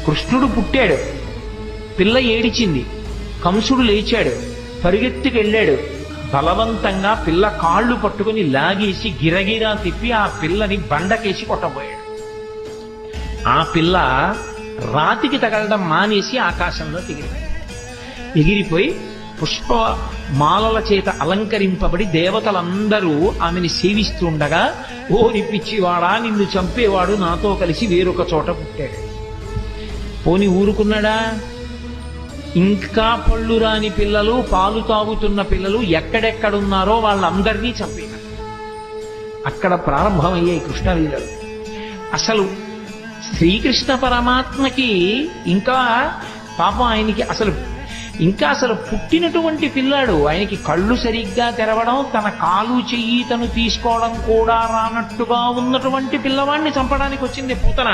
కృష్ణుడు పుట్టాడు, పిల్ల ఏడిచింది, కంసుడు లేచాడు, పరిగెత్తుకెళ్ళాడు, బలవంతంగా పిల్ల కాళ్ళు పట్టుకుని లాగేసి గిరగిరా తిప్పి ఆ పిల్లని బండకేసి కొట్టబోయాడు. ఆ పిల్ల రాతికి తగలడం మానేసి ఆకాశంలో ఎగిరిపోయి పుష్ప మాలల చేత అలంకరింపబడి దేవతలందరూ ఆమెని సేవిస్తుండగా, ఓరి పిచ్చివాడా, నిన్ను చంపేవాడు నాతో కలిసి వేరొక చోట పుట్టాడు. పోని ఊరుకున్నాడా? ఇంకా పళ్ళు రాని పిల్లలు, పాలు తాగుతున్న పిల్లలు ఎక్కడెక్కడున్నారో వాళ్ళందరినీ చంపేశారు. అక్కడ ప్రారంభమయ్యాయి కృష్ణలీలలు. అసలు శ్రీకృష్ణ పరమాత్మకి ఇంకా పాపం ఆయనకి అసలు పుట్టినటువంటి పిల్లాడు, ఆయనకి కళ్ళు సరిగ్గా తెరవడం, తన కాలు చెయ్యి తను తీసుకోవడం కూడా రానట్టుగా ఉన్నటువంటి పిల్లవాడిని చంపడానికి వచ్చింది పూతన.